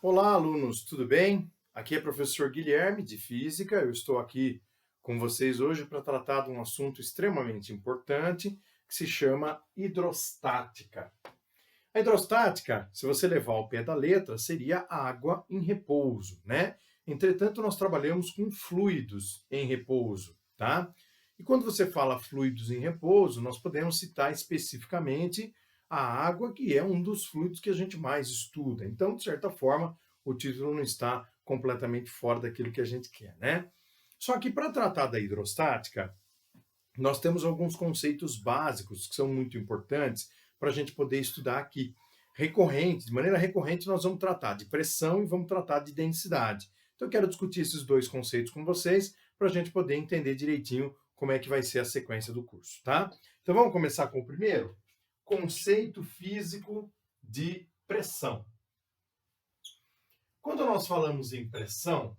Olá, alunos, tudo bem? Aqui é o professor Guilherme, de Física. Eu estou aqui com vocês hoje para tratar de um assunto extremamente importante que se chama hidrostática. A hidrostática, se você levar ao pé da letra, seria água em repouso, né? Entretanto, nós trabalhamos com fluidos em repouso, tá? E quando você fala fluidos em repouso, nós podemos citar especificamente a água, que é um dos fluidos que a gente mais estuda. Então, de certa forma, o título não está completamente fora daquilo que a gente quer, né? Só que para tratar da hidrostática, nós temos alguns conceitos básicos que são muito importantes para a gente poder estudar aqui. De maneira recorrente, nós vamos tratar de pressão e vamos tratar de densidade. Então, eu quero discutir esses dois conceitos com vocês para a gente poder entender direitinho como é que vai ser a sequência do curso, tá? Então, vamos começar com o primeiro? Conceito físico de pressão. Quando nós falamos em pressão,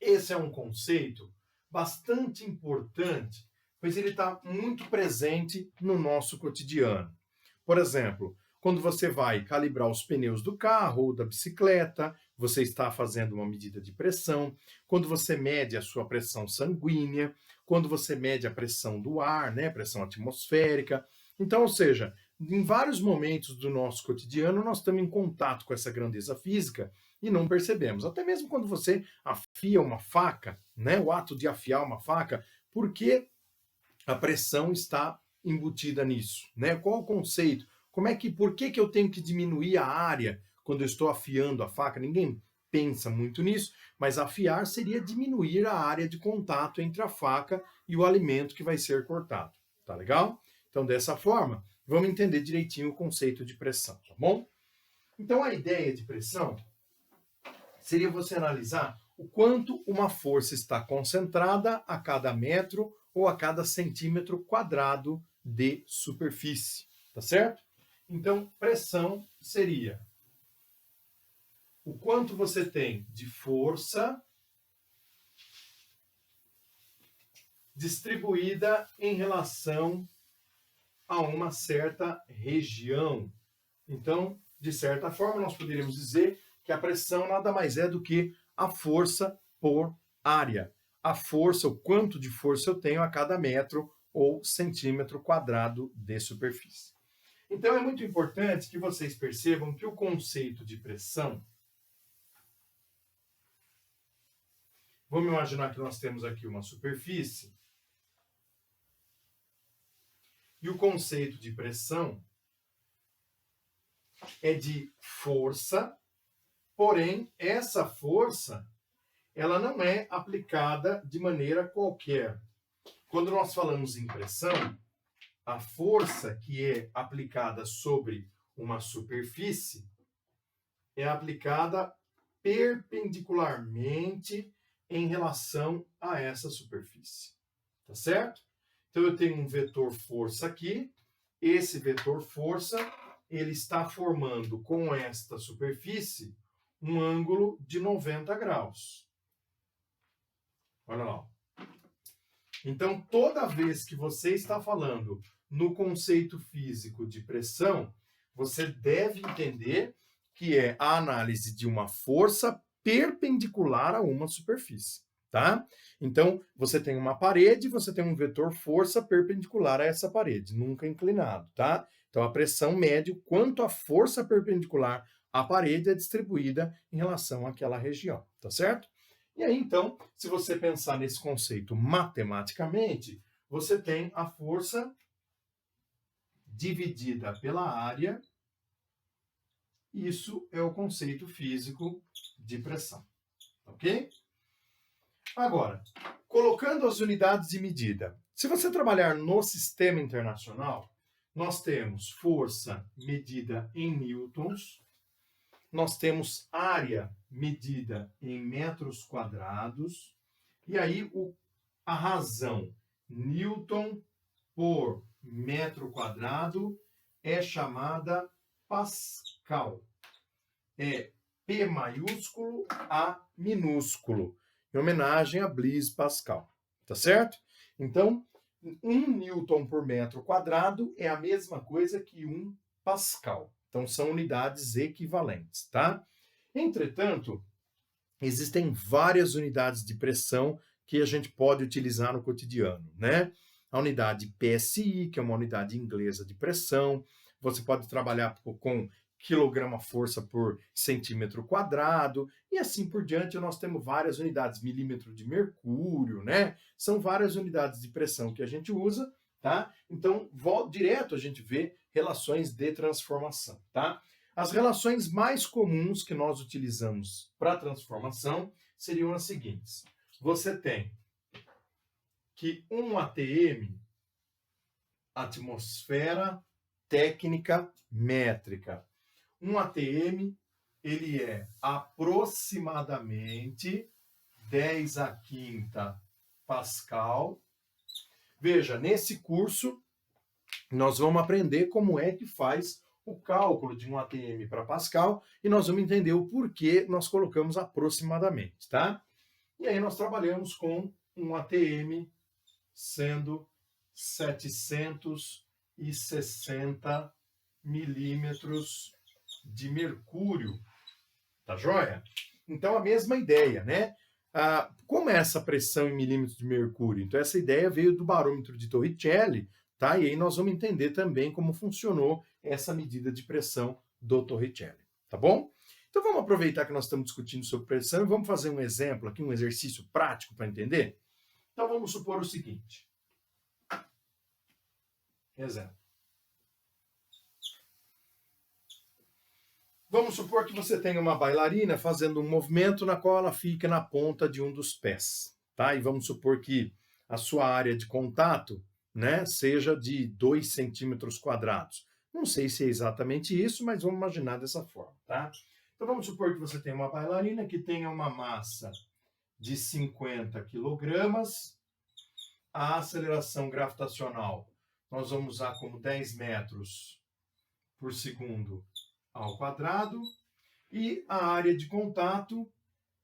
esse é um conceito bastante importante, pois ele está muito presente no nosso cotidiano. Por exemplo, quando você vai calibrar os pneus do carro ou da bicicleta, você está fazendo uma medida de pressão. Quando você mede a sua pressão sanguínea, quando você mede a pressão do ar, né, pressão atmosférica. Então, ou seja, em vários momentos do nosso cotidiano, nós estamos em contato com essa grandeza física e não percebemos. Até mesmo quando você afia uma faca, né, o ato de afiar uma faca, porque a pressão está embutida nisso, né? Qual o conceito? Por que eu tenho que diminuir a área quando eu estou afiando a faca? Ninguém pensa muito nisso, mas afiar seria diminuir a área de contato entre a faca e o alimento que vai ser cortado. Tá legal? Então, dessa forma, vamos entender direitinho o conceito de pressão, tá bom? Então, a ideia de pressão seria você analisar o quanto uma força está concentrada a cada metro ou a cada centímetro quadrado de superfície, tá certo? Então, pressão seria o quanto você tem de força distribuída em relação a uma certa região. Então, de certa forma, nós poderíamos dizer que a pressão nada mais é do que a força por área. A força, o quanto de força eu tenho a cada metro ou centímetro quadrado de superfície. Então, é muito importante que vocês percebam que o conceito de pressão. Vamos imaginar que nós temos aqui uma superfície. E o conceito de pressão é de força, porém, essa força ela não é aplicada de maneira qualquer. Quando nós falamos em pressão, a força que é aplicada sobre uma superfície é aplicada perpendicularmente em relação a essa superfície. Tá certo? Então, eu tenho um vetor força aqui. Esse vetor força, ele está formando com esta superfície um ângulo de 90 graus. Olha lá. Então, toda vez que você está falando no conceito físico de pressão, você deve entender que é a análise de uma força perpendicular a uma superfície, tá? Então, você tem uma parede, você tem um vetor força perpendicular a essa parede, nunca inclinado, tá? Então, a pressão mede o quanto a força perpendicular à parede é distribuída em relação àquela região, tá certo? E aí, então, se você pensar nesse conceito matematicamente, você tem a força dividida pela área. Isso é o conceito físico de pressão, ok? Agora, colocando as unidades de medida. Se você trabalhar no sistema internacional, nós temos força medida em newtons, nós temos área medida em metros quadrados, e aí a razão Newton por metro quadrado é chamada Pascal. É P maiúsculo A minúsculo, em homenagem a Blaise Pascal, tá certo? Então, 1 Newton por metro quadrado é a mesma coisa que 1 Pascal. Então, são unidades equivalentes, tá? Entretanto, existem várias unidades de pressão que a gente pode utilizar no cotidiano, né? A unidade PSI, que é uma unidade inglesa de pressão, você pode trabalhar com quilograma-força por centímetro quadrado, e assim por diante. Nós temos várias unidades, milímetro de mercúrio, né? São várias unidades de pressão que a gente usa, tá? Então, direto a gente vê relações de transformação, tá? As relações mais comuns que nós utilizamos para transformação seriam as seguintes. Você tem que 1 atm, atmosfera técnica métrica. 1 atm, ele é aproximadamente 10 a quinta Pascal. Veja, nesse curso, nós vamos aprender como é que faz o cálculo de 1 atm para Pascal e nós vamos entender o porquê nós colocamos aproximadamente, tá? E aí nós trabalhamos com 1 atm sendo 760 milímetros de mercúrio, tá joia? Então a mesma ideia, né? Como é essa pressão em milímetros de mercúrio? Então essa ideia veio do barômetro de Torricelli, tá? E aí nós vamos entender também como funcionou essa medida de pressão do Torricelli, tá bom? Então vamos aproveitar que nós estamos discutindo sobre pressão e vamos fazer um exemplo aqui, um exercício prático para entender? Então vamos supor o seguinte. Exemplo. Vamos supor que você tenha uma bailarina fazendo um movimento na qual ela fica na ponta de um dos pés, tá? E vamos supor que a sua área de contato, né, seja de 2 centímetros quadrados. Não sei se é exatamente isso, mas vamos imaginar dessa forma, tá? Então vamos supor que você tem uma bailarina que tenha uma massa de 50 quilogramas, a aceleração gravitacional nós vamos usar como 10 metros por segundo ao quadrado, e a área de contato,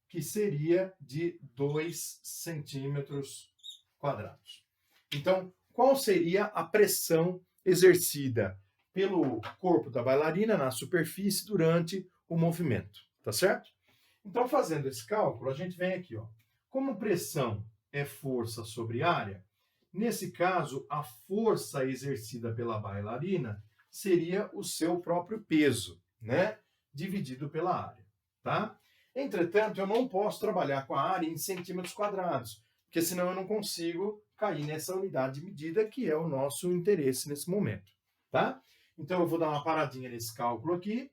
que seria de 2 centímetros quadrados. Então, qual seria a pressão exercida pelo corpo da bailarina na superfície durante o movimento, tá certo? Então, fazendo esse cálculo, a gente vem aqui, ó. Como pressão é força sobre área, nesse caso, a força exercida pela bailarina seria o seu próprio peso, né? Dividido pela área, tá? Entretanto, eu não posso trabalhar com a área em centímetros quadrados, porque senão eu não consigo cair nessa unidade de medida que é o nosso interesse nesse momento, tá? Então, eu vou dar uma paradinha nesse cálculo aqui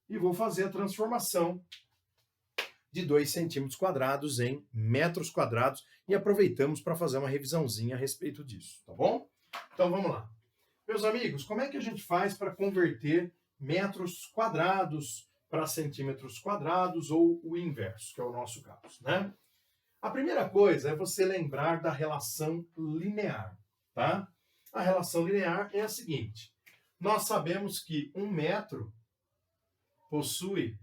e vou fazer a transformação de 2 centímetros quadrados em metros quadrados e aproveitamos para fazer uma revisãozinha a respeito disso, tá bom? Então vamos lá. Meus amigos, como é que a gente faz para converter metros quadrados para centímetros quadrados ou o inverso, que é o nosso caso, né? A primeira coisa é você lembrar da relação linear, tá? A relação linear é a seguinte: nós sabemos que 1 metro possui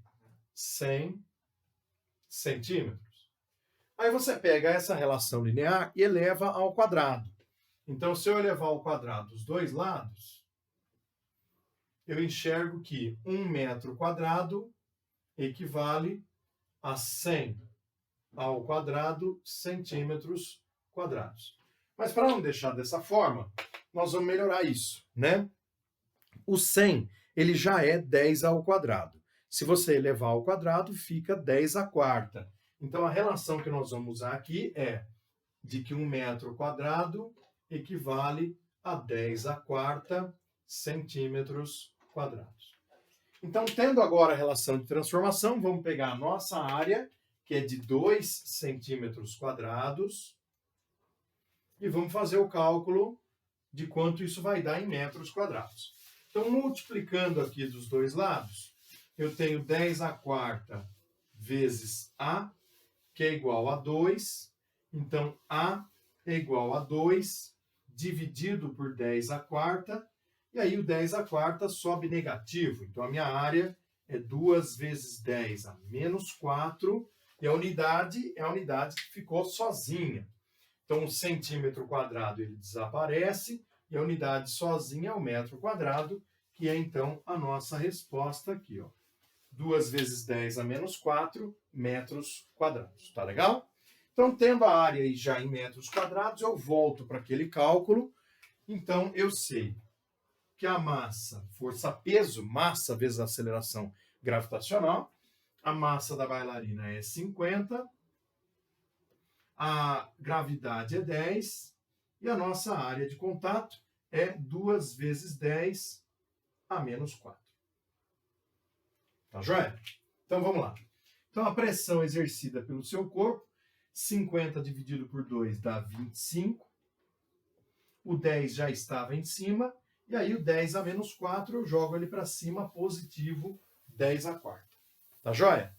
100 centímetros. Aí você pega essa relação linear e eleva ao quadrado. Então, se eu elevar ao quadrado os dois lados, eu enxergo que 1 metro quadrado equivale a 100 ao quadrado centímetros quadrados. Mas para não deixar dessa forma, nós vamos melhorar isso, né? O 100, ele já é 10 ao quadrado. Se você elevar ao quadrado, fica 10 à quarta. Então, a relação que nós vamos usar aqui é de que 1 metro quadrado equivale a 10 à quarta centímetros quadrados. Então, tendo agora a relação de transformação, vamos pegar a nossa área, que é de 2 centímetros quadrados, e vamos fazer o cálculo de quanto isso vai dar em metros quadrados. Então, multiplicando aqui dos dois lados, eu tenho 10 à quarta vezes A, que é igual a 2. Então, A é igual a 2, dividido por 10 à quarta. E aí, o 10 à quarta sobe negativo. Então, a minha área é 2 vezes 10 a menos 4. E a unidade é a unidade que ficou sozinha. Então, o centímetro quadrado ele desaparece. E a unidade sozinha é o metro quadrado, que é, então, a nossa resposta aqui, ó. 2 vezes 10 a menos 4 metros quadrados. Tá legal? Então, tendo a área aí já em metros quadrados, eu volto para aquele cálculo. Então, eu sei que a massa, força-peso, massa vezes aceleração gravitacional, a massa da bailarina é 50, a gravidade é 10 e a nossa área de contato é 2 vezes 10 a menos 4. Tá joia? Então, vamos lá. Então, a pressão exercida pelo seu corpo, 50 dividido por 2 dá 25. O 10 já estava em cima. E aí, o 10 a menos 4, eu jogo ele para cima, positivo 10 a quarta. Tá joia?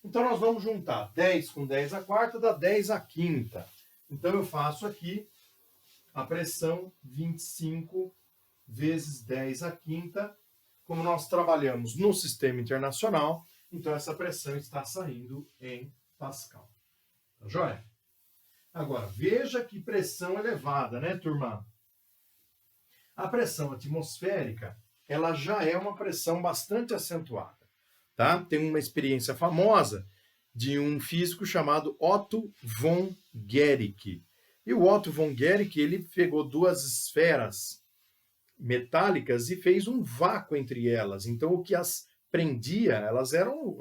Então, nós vamos juntar 10 com 10 a quarta, dá 10 a quinta. Então, eu faço aqui a pressão 25 vezes 10 a quinta. Como nós trabalhamos no sistema internacional, então essa pressão está saindo em Pascal. Tá joia? Agora, veja que pressão elevada, né, turma? A pressão atmosférica, ela já é uma pressão bastante acentuada, tá? Tem uma experiência famosa de um físico chamado Otto von Guericke. E o Otto von Guericke, ele pegou duas esferas metálicas e fez um vácuo entre elas. Então, o que as prendia, elas eram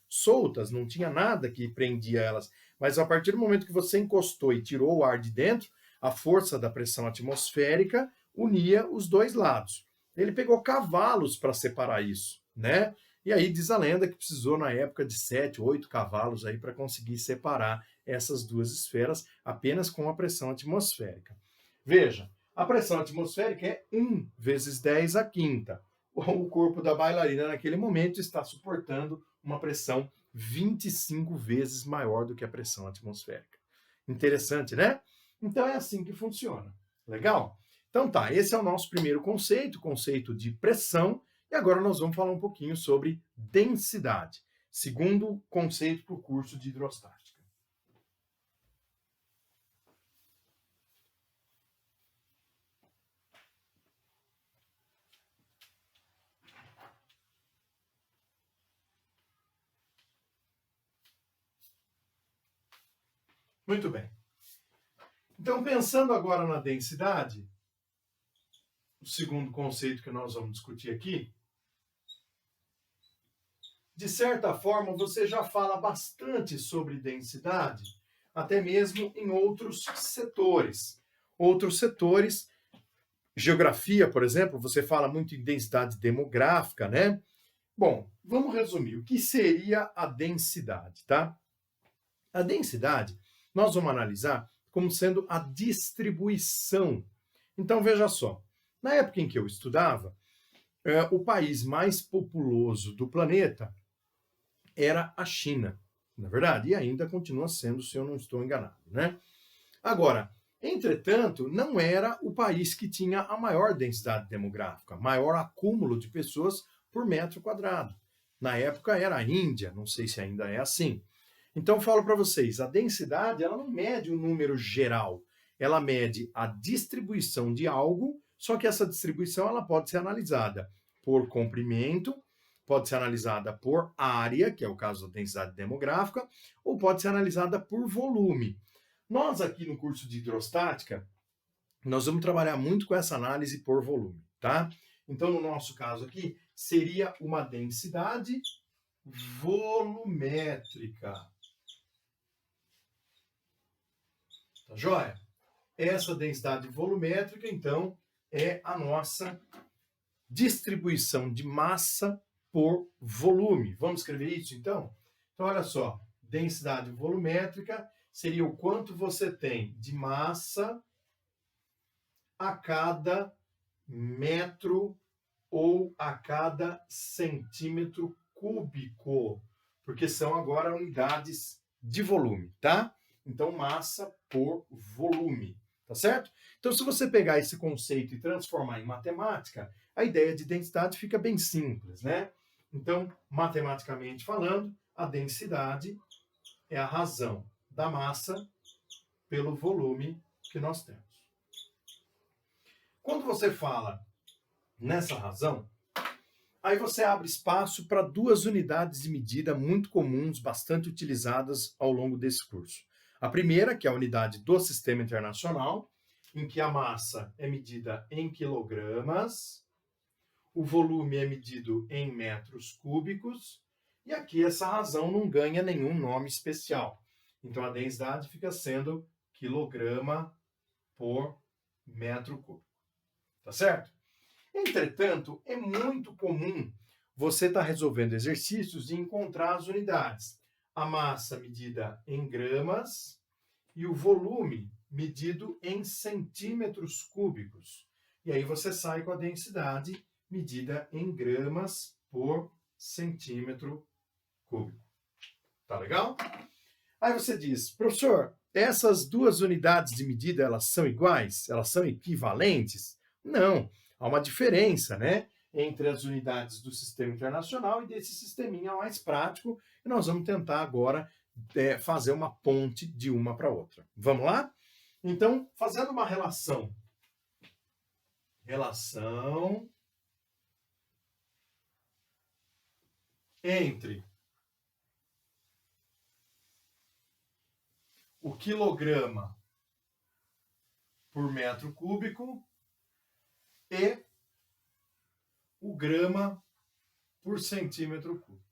soltas, não tinha nada que prendia elas. Mas a partir do momento que você encostou e tirou o ar de dentro, a força da pressão atmosférica unia os dois lados. Ele pegou cavalos para separar isso, né? E aí diz a lenda que precisou, na época, de 7, 8 cavalos aí para conseguir separar essas duas esferas apenas com a pressão atmosférica. Veja, a pressão atmosférica é 1 vezes 10 a quinta. O corpo da bailarina, naquele momento, está suportando uma pressão 25 vezes maior do que a pressão atmosférica. Interessante, né? Então, é assim que funciona. Legal? Então tá, esse é o nosso primeiro conceito, conceito de pressão, e agora nós vamos falar um pouquinho sobre densidade, segundo conceito para o curso de hidrostática. Muito bem. Então, pensando agora na densidade, o segundo conceito que nós vamos discutir aqui, de certa forma, você já fala bastante sobre densidade, até mesmo em outros setores. Outros setores, geografia, por exemplo, você fala muito em densidade demográfica, né? Bom, vamos resumir. O que seria a densidade, tá? A densidade, nós vamos analisar como sendo a distribuição. Então, veja só. Na época em que eu estudava, o país mais populoso do planeta era a China, na verdade, e ainda continua sendo, se eu não estou enganado, né? Agora, entretanto, não era o país que tinha a maior densidade demográfica, maior acúmulo de pessoas por metro quadrado. Na época era a Índia, não sei se ainda é assim. Então, eu falo para vocês, a densidade ela não mede um número geral, ela mede a distribuição de algo, só que essa distribuição ela pode ser analisada por comprimento, pode ser analisada por área, que é o caso da densidade demográfica, ou pode ser analisada por volume. Nós aqui no curso de hidrostática, nós vamos trabalhar muito com essa análise por volume, tá? Então, no nosso caso aqui, seria uma densidade volumétrica. Tá joia? Essa densidade volumétrica, então, é a nossa distribuição de massa por volume. Vamos escrever isso, então? Então, olha só. Densidade volumétrica seria o quanto você tem de massa a cada metro ou a cada centímetro cúbico, porque são agora unidades de volume, tá? Então, massa por volume, tá certo? Então, se você pegar esse conceito e transformar em matemática, a ideia de densidade fica bem simples, né? Então, matematicamente falando, a densidade é a razão da massa pelo volume que nós temos. Quando você fala nessa razão, Aí você abre espaço para duas unidades de medida muito comuns, bastante utilizadas ao longo desse curso. A primeira, que é a unidade do Sistema Internacional, em que a massa é medida em quilogramas, o volume é medido em metros cúbicos, e aqui essa razão não ganha nenhum nome especial. Então a densidade fica sendo quilograma por metro cúbico. Tá certo? Entretanto, é muito comum você estar resolvendo exercícios e encontrar as unidades. A massa medida em gramas e o volume medido em centímetros cúbicos. E aí você sai com a densidade medida em gramas por centímetro cúbico. Tá legal? Aí você diz, professor, essas duas unidades de medida, elas são iguais? Elas são equivalentes? Não, há uma diferença, né, entre as unidades do Sistema Internacional e desse sisteminha mais prático, e nós vamos tentar agora fazer uma ponte de uma para outra. Vamos lá? Então, fazendo uma relação entre o quilograma por metro cúbico e o grama por centímetro cúbico.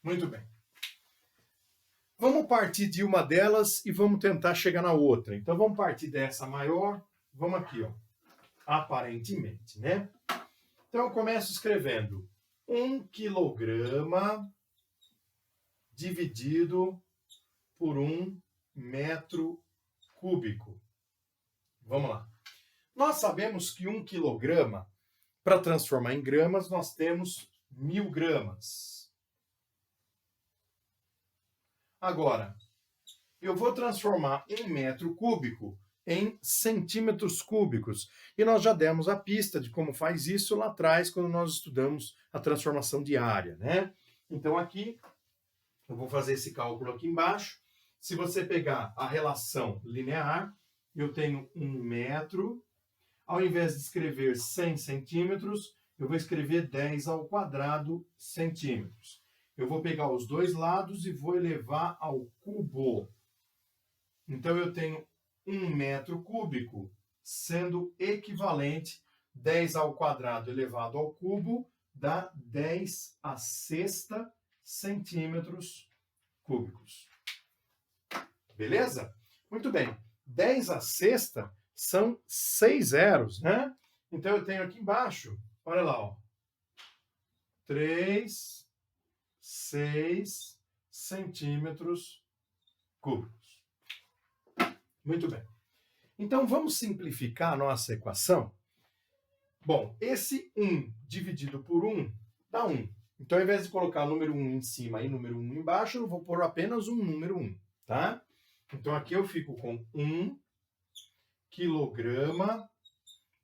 Muito bem. Vamos partir de uma delas e vamos tentar chegar na outra. Então vamos partir dessa maior. Vamos aqui, ó. Aparentemente, né? Então eu começo escrevendo 1 quilograma dividido por 1 metro cúbico. Vamos lá. Nós sabemos que 1 quilograma, para transformar em gramas, nós temos 1000 gramas. Agora, eu vou transformar em metro cúbico em centímetros cúbicos. E nós já demos a pista de como faz isso lá atrás, quando nós estudamos a transformação de área, né? Então aqui, eu vou fazer esse cálculo aqui embaixo. Se você pegar a relação linear, eu tenho 1 metro. Ao invés de escrever 100 centímetros, eu vou escrever 10 ao quadrado centímetros. Eu vou pegar os dois lados e vou elevar ao cubo. Então eu tenho 1 metro cúbico, sendo equivalente 10 ao quadrado elevado ao cubo, dá 10 a sexta centímetros cúbicos. Beleza? Muito bem. 10 a sexta são 6 zeros, né? Então eu tenho aqui embaixo, olha lá, ó, 3, 6 centímetros cúbicos. Muito bem. Então, vamos simplificar a nossa equação? Bom, esse 1 dividido por 1 dá 1. Então, ao invés de colocar o número 1 em cima e o número 1 embaixo, eu vou pôr apenas um número 1, tá? Então, aqui eu fico com 1 quilograma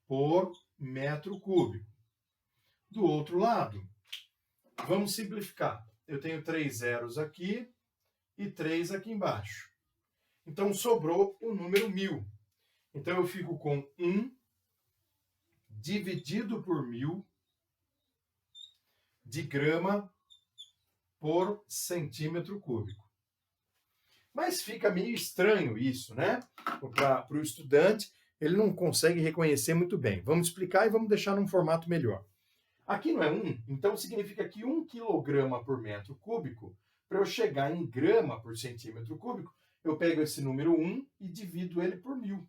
por metro cúbico. Do outro lado, vamos simplificar. Eu tenho 3 zeros aqui e 3 aqui embaixo. Então, sobrou o número 1000. Então, eu fico com 1 dividido por 1000 de grama por centímetro cúbico. Mas fica meio estranho isso, né? Para o estudante, ele não consegue reconhecer muito bem. Vamos explicar e vamos deixar num formato melhor. Aqui não é 1, então significa que 1 quilograma por metro cúbico, para eu chegar em grama por centímetro cúbico, eu pego esse número 1 e divido ele por 1000.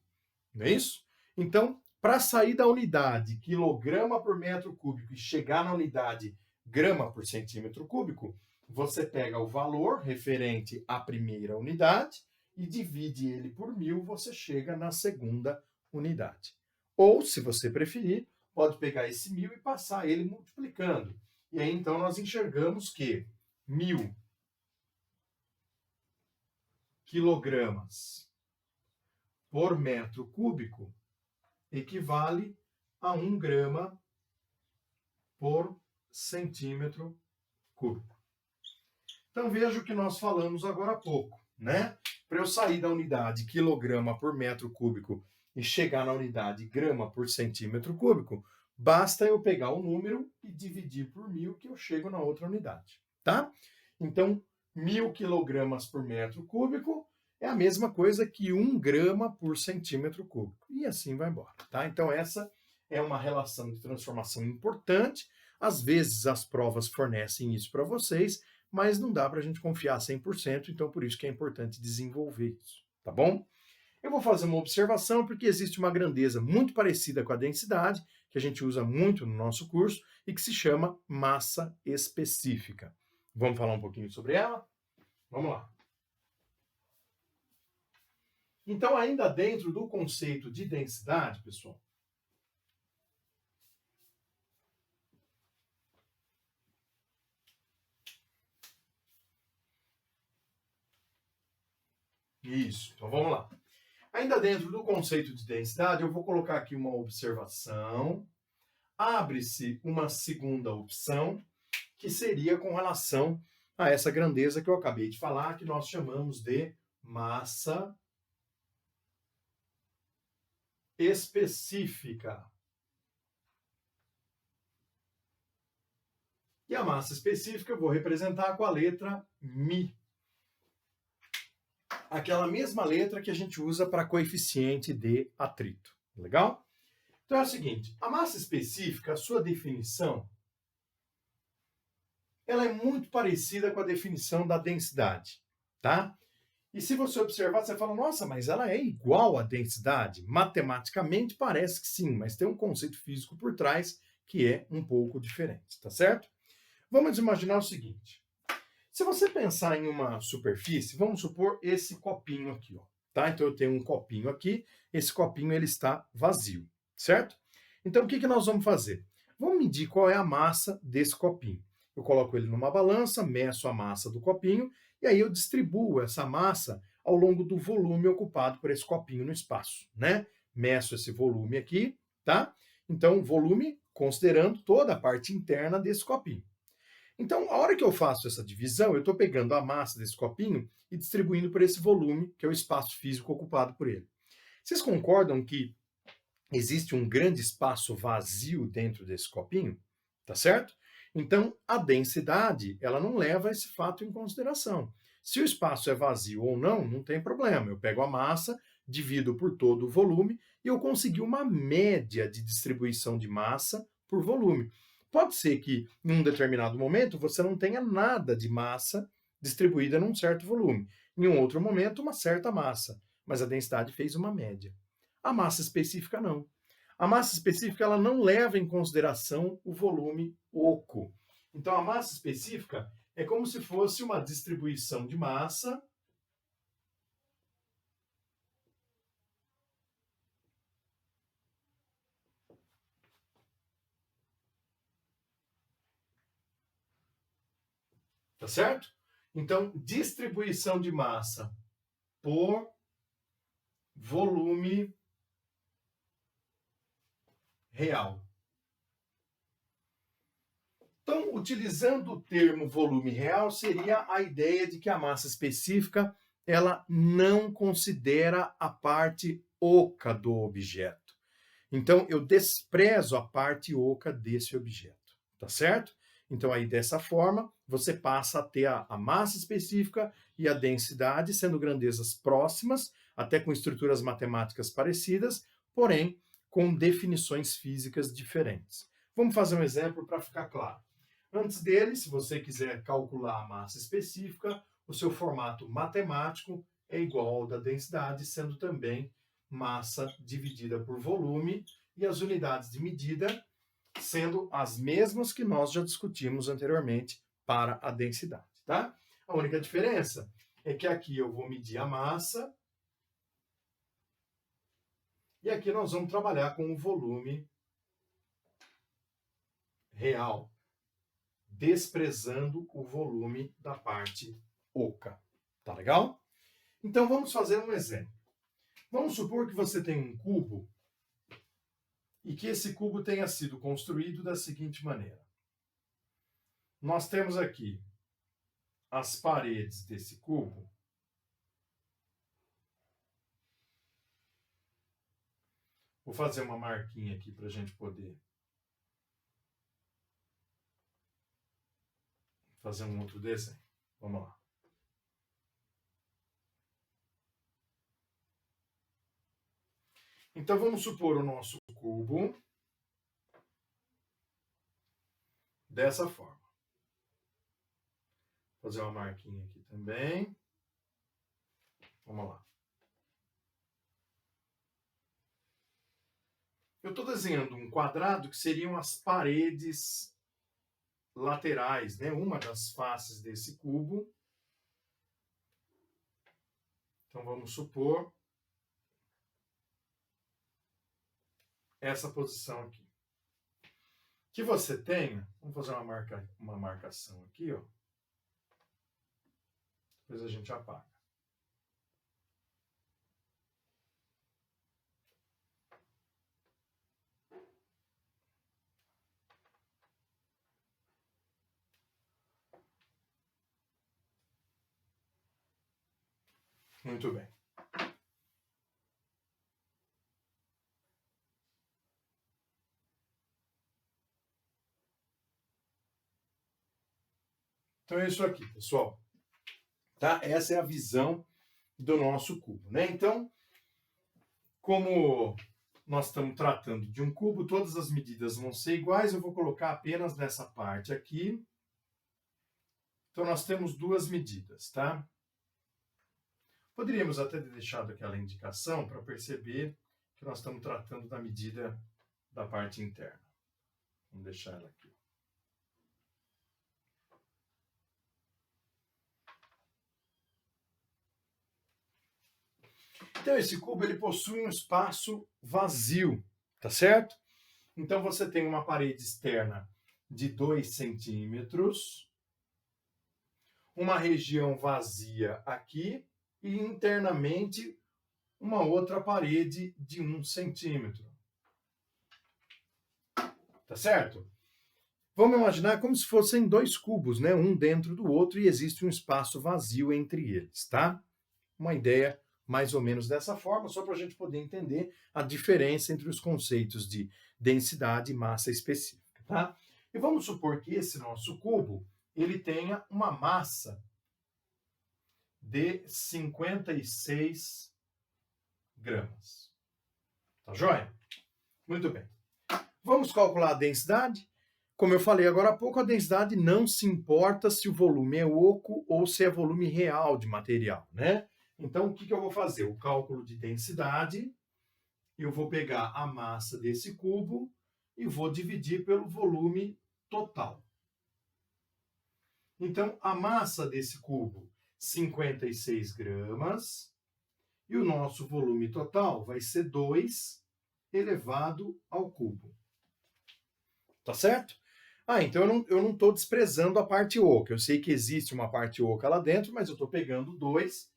Não é isso? Então, para sair da unidade quilograma por metro cúbico e chegar na unidade grama por centímetro cúbico, você pega o valor referente à primeira unidade e divide ele por 1000, você chega na segunda unidade. Ou, se você preferir, pode pegar esse 1000 e passar ele multiplicando. E aí, então, nós enxergamos que 1000 quilogramas por metro cúbico equivale a 1 grama por centímetro cúbico. Então, veja o que nós falamos agora há pouco, né? Para eu sair da unidade quilograma por metro cúbico e chegar na unidade grama por centímetro cúbico, basta eu pegar o número e dividir por 1.000 que eu chego na outra unidade, tá? Então, 1.000 quilogramas por metro cúbico é a mesma coisa que 1 grama por centímetro cúbico. E assim vai embora, tá? Então, essa é uma relação de transformação importante. Às vezes, as provas fornecem isso para vocês, mas não dá para a gente confiar 100%, então por isso que é importante desenvolver isso, tá bom? Eu vou fazer uma observação porque existe uma grandeza muito parecida com a densidade, que a gente usa muito no nosso curso, e que se chama massa específica. Vamos falar um pouquinho sobre ela? Vamos lá. Então, ainda dentro do conceito de densidade, pessoal, isso, então vamos lá. Ainda dentro do conceito de densidade, eu vou colocar aqui uma observação. Abre-se uma segunda opção, que seria com relação a essa grandeza que eu acabei de falar, que nós chamamos de massa específica. E a massa específica eu vou representar com a letra μ. Aquela mesma letra que a gente usa para coeficiente de atrito. Legal? Então é o seguinte, a massa específica, a sua definição, ela é muito parecida com a definição da densidade, tá? E se você observar, você fala, nossa, mas ela é igual à densidade? Matematicamente parece que sim, mas tem um conceito físico por trás que é um pouco diferente, tá certo? Vamos imaginar o seguinte, se você pensar em uma superfície, vamos supor esse copinho aqui, ó, tá? Então eu tenho um copinho aqui, esse copinho ele está vazio, certo? Então o que nós vamos fazer? Vamos medir qual é a massa desse copinho. Eu coloco ele numa balança, meço a massa do copinho e aí eu distribuo essa massa ao longo do volume ocupado por esse copinho no espaço, né? Meço esse volume aqui, tá? Então volume considerando toda a parte interna desse copinho. Então, a hora que eu faço essa divisão, eu estou pegando a massa desse copinho e distribuindo por esse volume, que é o espaço físico ocupado por ele. Vocês concordam que existe um grande espaço vazio dentro desse copinho? Tá certo? Então, a densidade, ela não leva esse fato em consideração. Se o espaço é vazio ou não, não tem problema. Eu pego a massa, divido por todo o volume e eu consegui uma média de distribuição de massa por volume. Pode ser que, em um determinado momento, você não tenha nada de massa distribuída num certo volume. Em um outro momento, uma certa massa. Mas a densidade fez uma média. A massa específica, não. A massa específica ela não leva em consideração o volume oco. Então, a massa específica é como se fosse uma distribuição de massa tá certo? Então, distribuição de massa por volume real. Então, utilizando o termo volume real, seria a ideia de que a massa específica ela não considera a parte oca do objeto. Então, eu desprezo a parte oca desse objeto, tá certo? Então, aí dessa forma, você passa a ter a massa específica e a densidade sendo grandezas próximas, até com estruturas matemáticas parecidas, porém com definições físicas diferentes. Vamos fazer um exemplo para ficar claro. Antes dele, se você quiser calcular a massa específica, o seu formato matemático é igual ao da densidade, sendo também massa dividida por volume e as unidades de medida sendo as mesmas que nós já discutimos anteriormente para a densidade, tá? A única diferença é que aqui eu vou medir a massa e aqui nós vamos trabalhar com o volume real, desprezando o volume da parte oca. Tá legal? Então vamos fazer um exemplo. Vamos supor que você tem um cubo e que esse cubo tenha sido construído da seguinte maneira. Nós temos aqui as paredes desse cubo Vou fazer uma marquinha aqui para a gente poder fazer um outro desenho. Vamos lá. Então, vamos supor o nosso cubo dessa forma. Vou fazer uma marquinha aqui também. Vamos lá. Eu estou desenhando um quadrado que seriam as paredes laterais, né? Uma das faces desse cubo. Então, vamos supor essa posição aqui. Que você tenha, vamos fazer uma marcação aqui, ó. Depois a gente apaga. Muito bem. Então é isso aqui, pessoal. Tá? Essa é a visão do nosso cubo, né? Então, como nós estamos tratando de um cubo, todas as medidas vão ser iguais, eu vou colocar apenas nessa parte aqui. Então, nós temos duas medidas, tá? Poderíamos até ter deixado aquela indicação para perceber que nós estamos tratando da medida da parte interna. Vamos deixar ela aqui. Então, esse cubo ele possui um espaço vazio, tá certo? Então, você tem uma parede externa de 2 centímetros, uma região vazia aqui e internamente uma outra parede de 1 centímetro. Tá certo? Vamos imaginar como se fossem dois cubos, né? Um dentro do outro e existe um espaço vazio entre eles, tá? Uma ideia mais ou menos dessa forma, só para a gente poder entender a diferença entre os conceitos de densidade e massa específica, tá? E vamos supor que esse nosso cubo, ele tenha uma massa de 56 gramas. Tá joia? Muito bem. Vamos calcular a densidade? Como eu falei agora há pouco, a densidade não se importa se o volume é oco ou se é volume real de material, né? Então, o que eu vou fazer? O cálculo de densidade, eu vou pegar a massa desse cubo e vou dividir pelo volume total. Então, a massa desse cubo, 56 gramas, e o nosso volume total vai ser 2 elevado ao cubo. Tá certo? Então eu não estou desprezando a parte oca. Eu sei que existe uma parte oca lá dentro, mas eu estou pegando 2,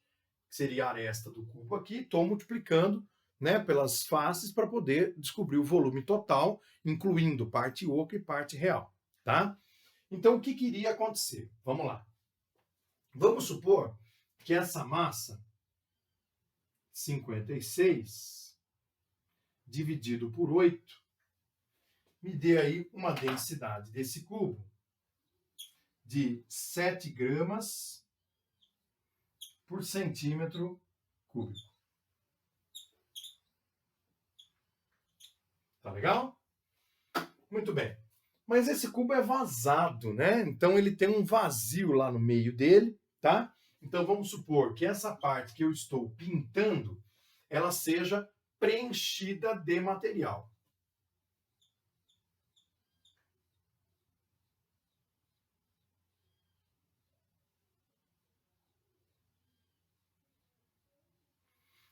que seria a aresta do cubo aqui, estou multiplicando, né, pelas faces para poder descobrir o volume total, incluindo parte oca e parte real, tá? Então, o que iria acontecer? Vamos lá. Vamos supor que essa massa, 56, dividido por 8, me dê aí uma densidade desse cubo de 7 gramas por centímetro cúbico. Tá legal? Muito bem. Mas esse cubo é vazado, né? Então ele tem um vazio lá no meio dele, tá? Então vamos supor que essa parte que eu estou pintando, ela seja preenchida de material.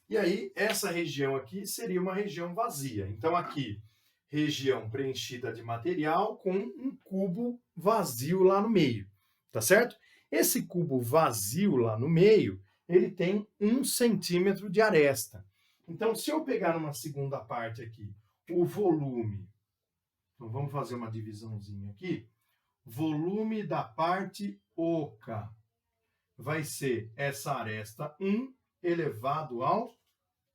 E aí, essa região aqui seria uma região vazia. Então, aqui, região preenchida de material com um cubo vazio lá no meio, tá certo? Esse cubo vazio lá no meio, ele tem 1 centímetro de aresta. Então, se eu pegar numa segunda parte aqui, o volume, então vamos fazer uma divisãozinha aqui, volume da parte oca vai ser essa aresta 1 elevado ao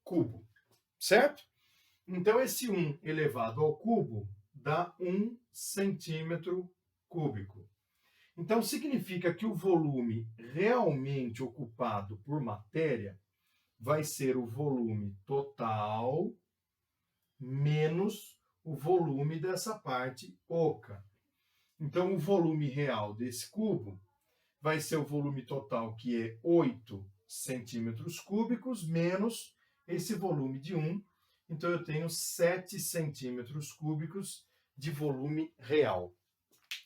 cubo, certo? Então, esse 1 elevado ao cubo dá 1 centímetro cúbico. Então, significa que o volume realmente ocupado por matéria vai ser o volume total menos o volume dessa parte oca. Então, o volume real desse cubo vai ser o volume total, que é 8 centímetros cúbicos, menos esse volume de 1. Então, eu tenho 7 centímetros cúbicos de volume real,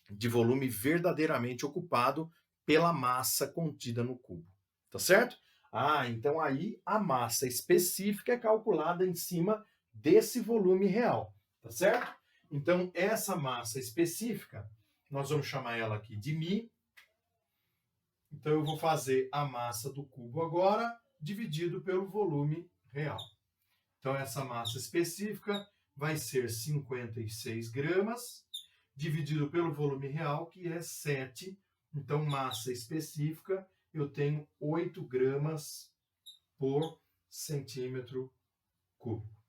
de volume verdadeiramente ocupado pela massa contida no cubo. Tá certo? Então aí a massa específica é calculada em cima desse volume real. Tá certo? Então, essa massa específica, nós vamos chamar ela aqui de μ. Então, eu vou fazer a massa do cubo agora, dividido pelo volume real. Então, essa massa específica vai ser 56 gramas, dividido pelo volume real, que é 7. Então, massa específica, eu tenho 8 gramas por centímetro cúbico.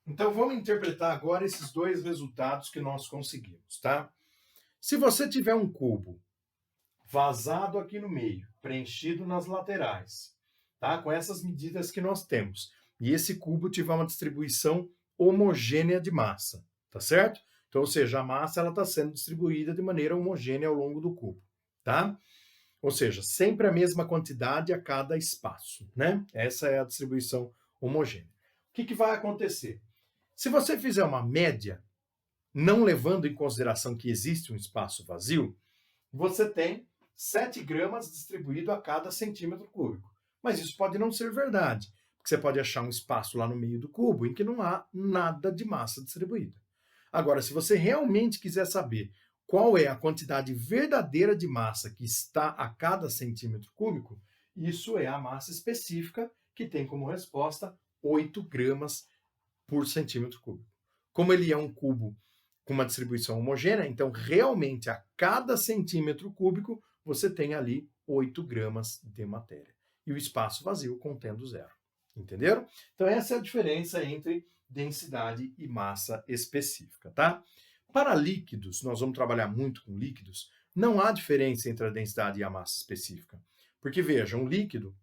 Então, vamos interpretar agora esses dois resultados que nós conseguimos, tá? Se você tiver um cubo vazado aqui no meio, preenchido nas laterais, tá? Com essas medidas que nós temos, e esse cubo tiver uma distribuição homogênea de massa, tá certo? Então, ou seja, a massa ela está sendo distribuída de maneira homogênea ao longo do cubo, tá? Ou seja, sempre a mesma quantidade a cada espaço, né? Essa é a distribuição homogênea. O que vai acontecer? Se você fizer uma média, não levando em consideração que existe um espaço vazio, você tem 7 gramas distribuído a cada centímetro cúbico. Mas isso pode não ser verdade, porque você pode achar um espaço lá no meio do cubo em que não há nada de massa distribuída. Agora, se você realmente quiser saber qual é a quantidade verdadeira de massa que está a cada centímetro cúbico, isso é a massa específica, que tem como resposta 8 gramas por centímetro cúbico. Como ele é um cubo com uma distribuição homogênea, então realmente a cada centímetro cúbico você tem ali 8 gramas de matéria. E o espaço vazio contendo zero. Entenderam? Então essa é a diferença entre densidade e massa específica, tá? Para líquidos, nós vamos trabalhar muito com líquidos, não há diferença entre a densidade e a massa específica. Porque veja, um líquido,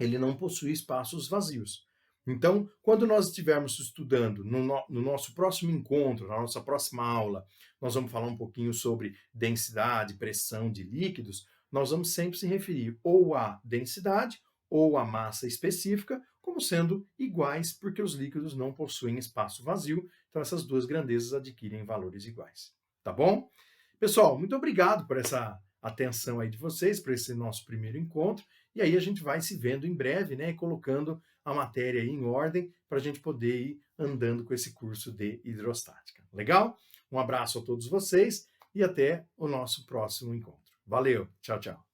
ele não possui espaços vazios. Então, quando nós estivermos estudando no nosso próximo encontro, na nossa próxima aula, nós vamos falar um pouquinho sobre densidade, pressão de líquidos, nós vamos sempre se referir ou à densidade ou à massa específica como sendo iguais, porque os líquidos não possuem espaço vazio, então essas duas grandezas adquirem valores iguais. Tá bom? Pessoal, muito obrigado por essa atenção aí de vocês, por esse nosso primeiro encontro, e aí a gente vai se vendo em breve, né, colocando a matéria aí em ordem para a gente poder ir andando com esse curso de hidrostática. Legal? Um abraço a todos vocês e até o nosso próximo encontro. Valeu, tchau, tchau.